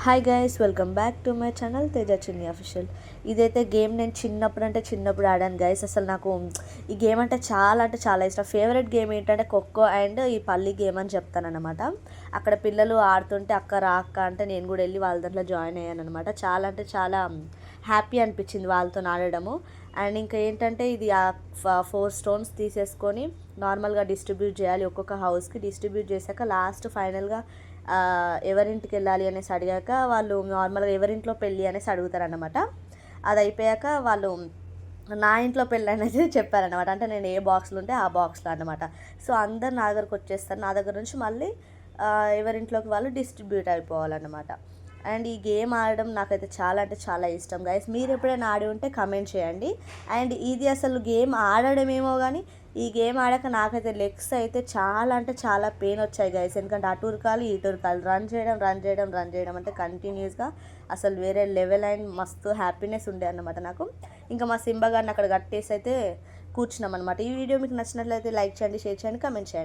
Hi guys, welcome back to my channel Teja చిన్ని official. ఇదైతే game నేను చిన్నప్పుడు ఆడాను గైస్. అసలు నాకు ఈ గేమ్ అంటే చాలా ఇష్టం. ఫేవరెట్ గేమ్ ఏంటంటే ఖోఖో అండ్ ఈ పల్లి గేమ్ అని చెప్తానమాట. అక్కడ పిల్లలు ఆడుతుంటే అక్క రా అక్క అంటే నేను కూడా వెళ్ళి వాళ్ళ దాంట్లో జాయిన్ అయ్యాను అనమాట. చాలా హ్యాపీ అనిపించింది వాళ్ళతో ఆడడము. అండ్ ఇంకా ఏంటంటే ఇది 4 స్టోన్స్ తీసేసుకొని నార్మల్గా డిస్ట్రిబ్యూట్ చేయాలి. ఒక్కొక్క హౌస్కి డిస్ట్రిబ్యూట్ చేశాక లాస్ట్ ఫైనల్గా ఎవరింటికి వెళ్ళాలి అనేసి అడిగాక వాళ్ళు నార్మల్గా ఎవరింట్లో పెళ్ళి అనేసి అడుగుతారనమాట. అది అయిపోయాక వాళ్ళు నా ఇంట్లో పెళ్ళి అనేది చెప్పారనమాట. అంటే నేను ఏ బాక్స్లో ఉంటే ఆ బాక్స్లో అనమాట. సో అందరు నా దగ్గరకు వచ్చేస్తారు. నా దగ్గర నుంచి మళ్ళీ ఎవరింట్లోకి వాళ్ళు డిస్ట్రిబ్యూట్ అయిపోవాలన్నమాట. అండ్ ఈ గేమ్ ఆడడం నాకైతే చాలా ఇష్టం గైస్. మీరు ఎప్పుడైనా ఆడి ఉంటే కమెంట్ చేయండి. అండ్ ఇది అసలు గేమ్ ఆడడమేమో కానీ ఈ గేమ్ ఆడాక నాకైతే లెగ్స్ అయితే చాలా పెయిన్ వచ్చాయి గైస్. ఎందుకంటే అటు ఉరకాలి ఇటు ఉరకాలి, రన్ చేయడం అంటే కంటిన్యూస్గా అసలు వేరే లెవెల్ అండ్ మస్తు హ్యాపీనెస్ ఉండే అన్నమాట నాకు. ఇంకా మా సింబా గారిని అక్కడ కట్టేసి అయితే కూర్చున్నాం అనమాట. ఈ వీడియో మీకు నచ్చినట్లయితే లైక్ చేయండి, షేర్ చేయండి, కమెంట్ చేయండి.